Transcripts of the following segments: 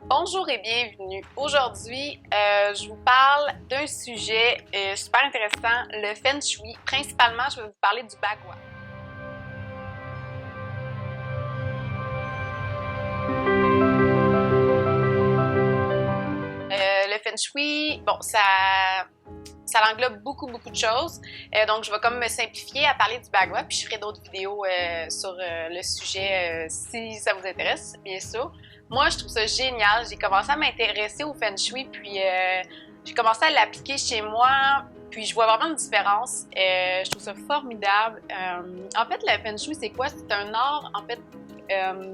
Bonjour et bienvenue. Aujourd'hui, je vous parle d'un sujet super intéressant, le Feng Shui. Principalement, je vais vous parler du Bagua. Le Feng Shui, bon, ça englobe beaucoup de choses. Donc, je vais comme me simplifier à parler du Bagua, puis je ferai d'autres vidéos sur le sujet si ça vous intéresse, bien sûr. Moi, je trouve ça génial. J'ai commencé à m'intéresser au Feng Shui, puis j'ai commencé à l'appliquer chez moi, puis je vois vraiment une différence. Je trouve ça formidable. En fait, le Feng Shui, c'est quoi? C'est un art, en fait,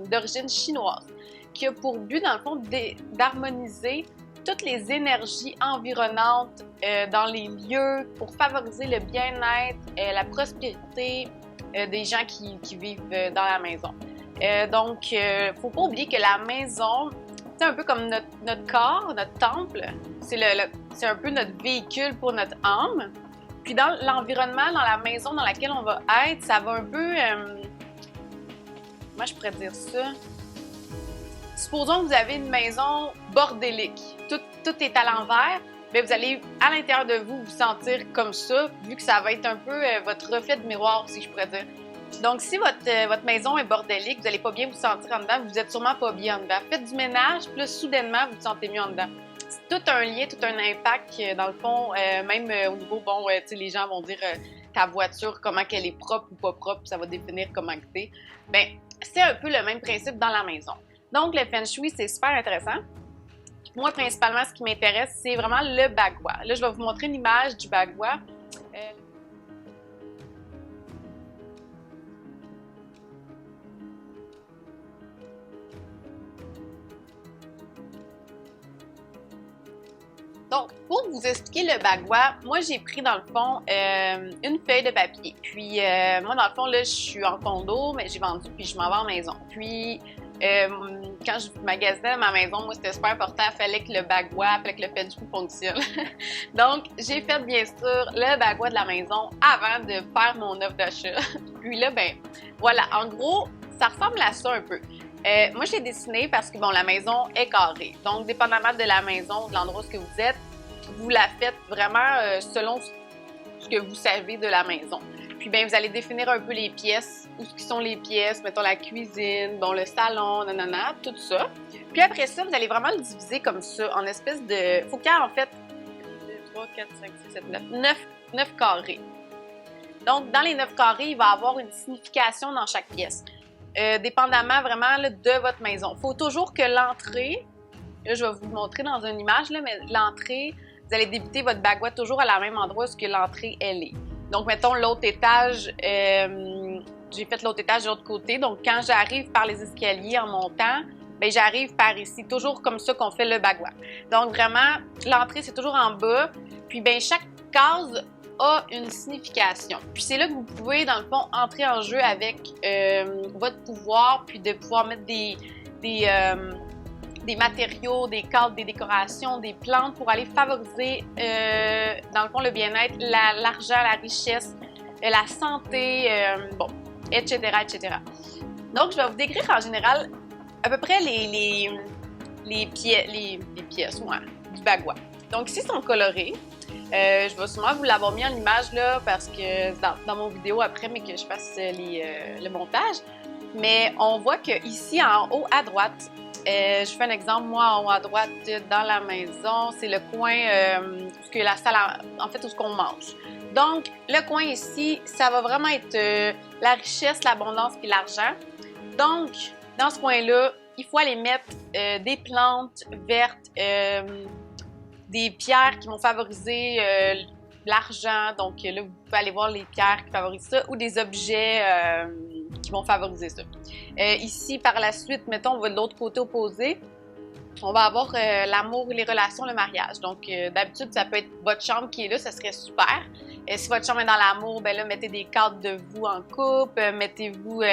d'origine chinoise, qui a pour but, dans le fond, d'harmoniser toutes les énergies environnantes dans les lieux pour favoriser le bien-être, la prospérité des gens qui vivent dans la maison. Donc, faut pas oublier que la maison, c'est un peu comme notre corps, notre temple. C'est un peu notre véhicule pour notre âme. Puis dans l'environnement, dans la maison dans laquelle on va être, ça va un peu... comment je pourrais dire ça? Supposons que vous avez une maison bordélique. Tout est à l'envers. Bien, vous allez, à l'intérieur de vous, vous sentir comme ça, vu que ça va être un peu votre reflet de miroir, si je pourrais dire. Donc, si votre maison est bordélique, vous n'allez pas bien vous sentir en dedans, vous n'êtes sûrement pas bien en dedans. Faites du ménage, puis là, soudainement, vous vous sentez mieux en dedans. C'est tout un lien, tout un impact, dans le fond, même au niveau, bon, tu sais, les gens vont dire ta voiture, comment qu'elle est propre ou pas propre, ça va définir comment que c'est. Bien, c'est un peu le même principe dans la maison. Donc, le Feng Shui, c'est super intéressant. Moi, principalement, ce qui m'intéresse, c'est vraiment le Bagua. Là, je vais vous montrer une image du Bagua. Donc, pour vous expliquer le Bagua, moi, j'ai pris, dans le fond, une feuille de papier. Puis, moi, dans le fond, là, je suis en condo, mais j'ai vendu, puis je m'en vais en maison. Puis, quand je magasinais ma maison, moi, c'était super important. Il fallait que le Bagua, il fallait que le Feng Shui fonctionne. Donc, j'ai fait, bien sûr, le Bagua de la maison avant de faire mon offre d'achat. Puis là, ben voilà. En gros, ça ressemble à ça un peu. Moi, je l'ai dessiné parce que, bon, la maison est carrée. Donc, dépendamment de la maison, de l'endroit où vous êtes, vous la faites vraiment selon ce que vous savez de la maison. Puis, bien, vous allez définir un peu les pièces, où sont les pièces, mettons la cuisine, bon, le salon, nanana, tout ça. Puis après ça, vous allez vraiment le diviser comme ça, en espèce de... Faut qu'il y ait, en fait, 2, 3, 4, 5, 6, 7, 9 carrés. Donc, dans les 9 carrés, il va y avoir une signification dans chaque pièce. Dépendamment vraiment là, de votre maison. Il faut toujours que l'entrée, là je vais vous montrer dans une image, là, mais l'entrée, vous allez débuter votre Bagua toujours à la même endroit où l'entrée elle est. Donc mettons l'autre étage, j'ai fait l'autre étage de l'autre côté, donc quand j'arrive par les escaliers en montant, bien j'arrive par ici, toujours comme ça qu'on fait le Bagua. Donc vraiment, l'entrée c'est toujours en bas, puis bien chaque case a une signification. Puis c'est là que vous pouvez, dans le fond, entrer en jeu avec votre pouvoir, puis de pouvoir mettre des matériaux, des cadres, des décorations, des plantes pour aller favoriser, dans le fond, le bien-être, l'argent, la richesse, la santé, bon, etc., etc. Donc, je vais vous décrire en général à peu près les pièces ouais, du Bagua. Donc, ici, sont colorées. Je vais sûrement vous l'avoir mis en image là parce que dans mon vidéo après, mais que je fasse le montage. Mais on voit que ici en haut à droite, je fais un exemple, moi en haut à droite dans la maison, c'est le coin où que la salle, en fait, où ce qu'on mange. Donc, le coin ici, ça va vraiment être la richesse, l'abondance puis l'argent. Donc, dans ce coin-là, il faut aller mettre des plantes vertes, des pierres qui vont favoriser l'argent. Donc là, vous pouvez aller voir les pierres qui favorisent ça ou des objets qui vont favoriser ça. Ici, par la suite, mettons, on va de l'autre côté opposé. On va avoir l'amour, les relations, le mariage. Donc, d'habitude, ça peut être votre chambre qui est là, ça serait super. Si votre chambre est dans l'amour, ben là, mettez des cadres de vous en couple, mettez-vous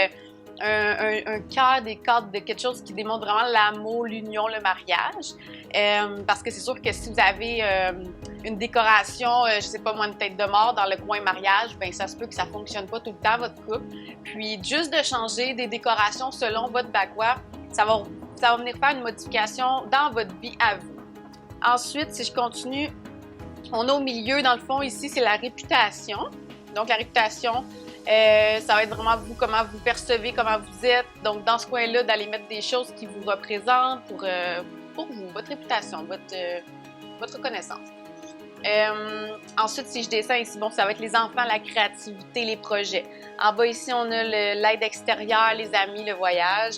un cœur, des cadres de quelque chose qui démontre vraiment l'amour, l'union, le mariage. Parce que c'est sûr que si vous avez une décoration, je sais pas moi, une tête de mort dans le coin mariage, ben ça se peut que ça fonctionne pas tout le temps, votre couple. Puis juste de changer des décorations selon votre Bagua, ça va ça va venir faire une modification dans votre vie à vous. Ensuite, si je continue, on a au milieu, dans le fond, ici, c'est la réputation. Donc, la réputation, ça va être vraiment vous, comment vous percevez, comment vous êtes. Donc, dans ce coin-là, d'aller mettre des choses qui vous représentent pour vous, votre réputation, votre reconnaissance. Ensuite, si je descends ici, bon, ça va être les enfants, la créativité, les projets. En bas ici, on a l'aide extérieure, les amis, le voyage.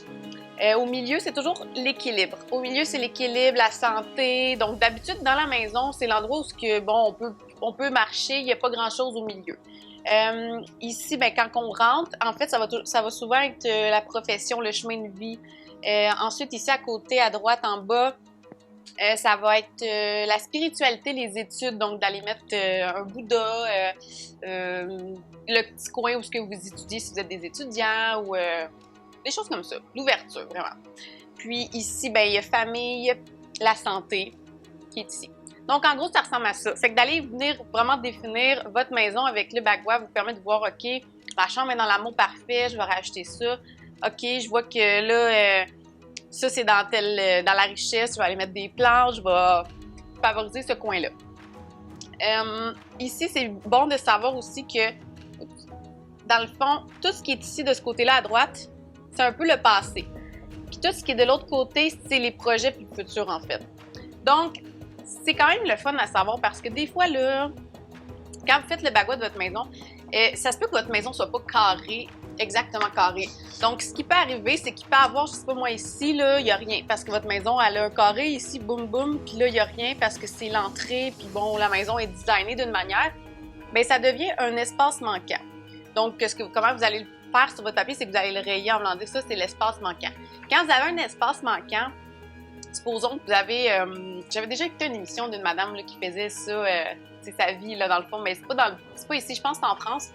Au milieu, c'est toujours l'équilibre. Au milieu, c'est l'équilibre, la santé. Donc, d'habitude, dans la maison, c'est l'endroit où bon, on peut marcher, il n'y a pas grand-chose au milieu. Ici, ben, quand on rentre, en fait, ça va souvent être la profession, le chemin de vie. Ensuite, ici, à côté, à droite, en bas, ça va être la spiritualité, les études, donc d'aller mettre un Bouddha, le petit coin où ce que vous étudiez si vous êtes des étudiants ou des choses comme ça, l'ouverture vraiment. Puis ici, ben, il y a famille, la santé qui est ici. Donc en gros, ça ressemble à ça. C'est que d'aller venir vraiment définir votre maison avec le bagua vous permet de voir, OK, ma chambre est dans l'amour parfait, je vais rajouter ça. OK, je vois que là, ça, c'est dans la richesse, je vais aller mettre des planches, je vais favoriser ce coin-là. Ici, c'est bon de savoir aussi que, dans le fond, tout ce qui est ici, de ce côté-là à droite, c'est un peu le passé. Puis tout ce qui est de l'autre côté, c'est les projets puis le futur, en fait. Donc, c'est quand même le fun à savoir parce que des fois, là, quand vous faites le bagua de votre maison, ça se peut que votre maison soit pas carrée, exactement carrée. Donc, ce qui peut arriver, c'est qu'il peut avoir, je sais pas moi, ici, là, il n'y a rien. Parce que votre maison, elle a un carré ici, boum, boum, puis là, il n'y a rien parce que c'est l'entrée, puis bon, la maison est designée d'une manière. Bien, ça devient un espace manquant. Donc, comment vous allez le faire sur votre papier, c'est que vous allez le rayer en voulant dire ça, c'est l'espace manquant. Quand vous avez un espace manquant, supposons que vous avez... j'avais déjà écouté une émission d'une madame là, qui faisait ça, c'est sa vie, là, dans le fond, mais c'est pas ici, je pense que c'est en France.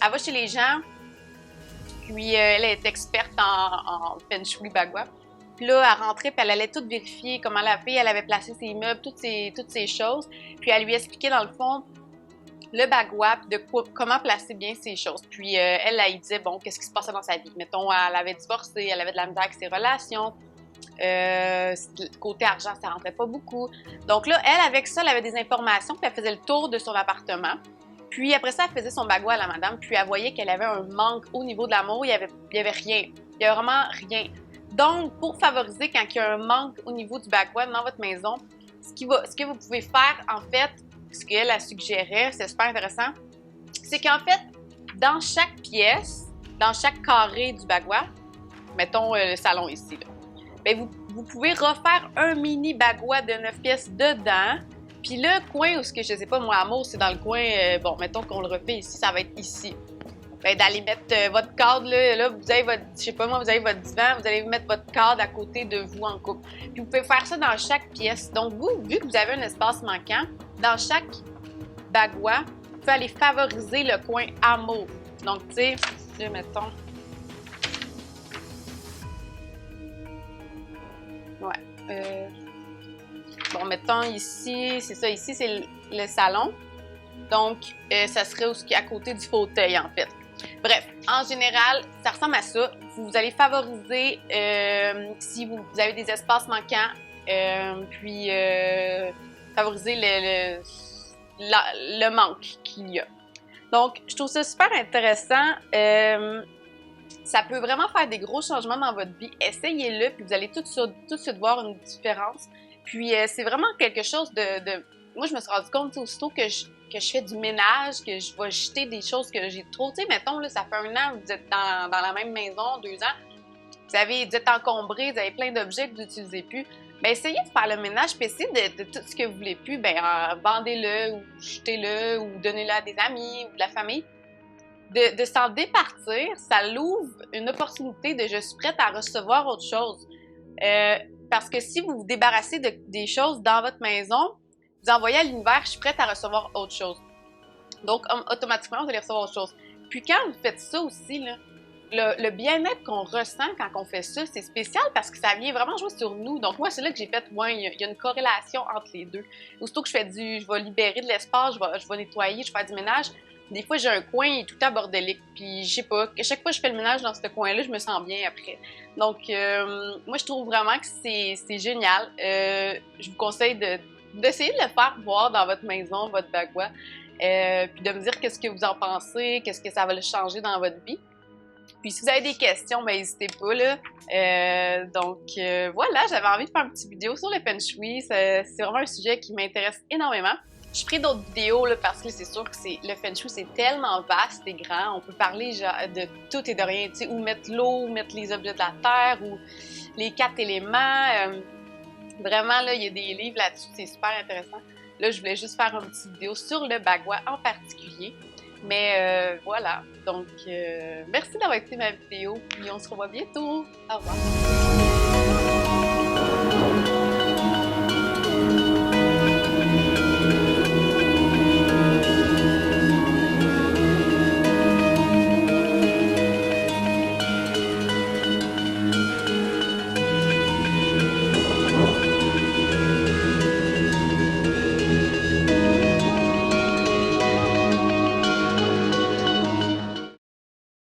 Elle va chez les gens, puis elle est experte en feng shui bagua. Puis là, elle rentrait, puis elle allait tout vérifier comment la fille, elle avait placé ses meubles, toutes ces choses. Puis elle lui expliquait, dans le fond, le bagua, puis comment placer bien ces choses. Puis elle disait, bon, qu'est-ce qui se passait dans sa vie. Mettons, elle avait divorcé, elle avait de la misère avec ses relations. Côté argent, ça rentrait pas beaucoup. Donc là, elle, avec ça, elle avait des informations, puis elle faisait le tour de son appartement. Puis après ça, elle faisait son bagua à la madame, puis elle voyait qu'elle avait un manque au niveau de l'amour, il y avait rien. Il y avait vraiment rien. Donc, pour favoriser quand il y a un manque au niveau du bagua dans votre maison, ce que vous pouvez faire, en fait, ce qu'elle a suggéré, c'est super intéressant, c'est qu'en fait, dans chaque pièce, dans chaque carré du bagua, mettons le salon ici, là, bien, vous pouvez refaire un mini bagua de 9 pièces dedans. Puis le coin où je sais pas, moi, amour, c'est dans le coin, bon, mettons qu'on le refait ici, ça va être ici. Bien, d'aller mettre votre cadre, là, vous avez votre, je sais pas moi, vous avez votre divan, vous allez mettre votre cadre à côté de vous en couple. Puis vous pouvez faire ça dans chaque pièce. Donc, vous, vu que vous avez un espace manquant, dans chaque bagua, vous pouvez aller favoriser le coin amour. Donc, tu sais, là, mettons... Ouais. Bon, mettons ici, c'est ça, ici, c'est le salon. Donc, ça serait à côté du fauteuil, en fait. Bref, en général, ça ressemble à ça. Vous allez favoriser si vous avez des espaces manquants, puis favoriser le manque qu'il y a. Donc, je trouve ça super intéressant. Ça peut vraiment faire des gros changements dans votre vie. Essayez-le, puis vous allez tout de suite voir une différence. Puis, c'est vraiment quelque chose de... Moi, je me suis rendu compte, aussitôt que je fais du ménage, que je vais jeter des choses que j'ai trop... Tu sais, mettons, là, ça fait 1 an, vous êtes dans la même maison, 2 ans, vous êtes encombré, vous avez plein d'objets que vous n'utilisez plus. Bien, essayez de faire le ménage, puis essayez de tout ce que vous voulez plus, bien, vendez-le, ou jetez-le, ou donnez-le à des amis, ou de la famille. De s'en départir, ça l'ouvre une opportunité de « je suis prête à recevoir autre chose ». Parce que si vous vous débarrassez des choses dans votre maison, vous envoyez à l'univers « je suis prête à recevoir autre chose ». Donc, automatiquement, vous allez recevoir autre chose. Puis quand vous faites ça aussi, là, le bien-être qu'on ressent quand on fait ça, c'est spécial parce que ça vient vraiment jouer sur nous. Donc moi, c'est là que j'ai fait, il y a une corrélation entre les deux. Aussitôt que je vais libérer de l'espace, je vais nettoyer, je vais faire du ménage, Des fois, j'ai un coin tout à bordélique, puis je sais pas, à chaque fois que je fais le ménage dans ce coin-là, je me sens bien après. Donc, moi, je trouve vraiment que c'est génial. Je vous conseille d'essayer de le faire voir dans votre maison, votre bagua, puis de me dire qu'est-ce que vous en pensez, qu'est-ce que ça va le changer dans votre vie. Puis si vous avez des questions, ben n'hésitez pas, là. Voilà, j'avais envie de faire une petite vidéo sur le Feng Shui. C'est vraiment un sujet qui m'intéresse énormément. Je ferai d'autres vidéos là, parce que c'est sûr que le Feng Shui, c'est tellement vaste et grand. On peut parler genre, de tout et de rien, tu sais, où mettre l'eau, où mettre les objets de la terre, ou les 4 éléments. Vraiment, là, il y a des livres là-dessus, c'est super intéressant. Là, je voulais juste faire une petite vidéo sur le bagua en particulier. Mais voilà, donc merci d'avoir écouté ma vidéo, puis on se revoit bientôt. Au revoir!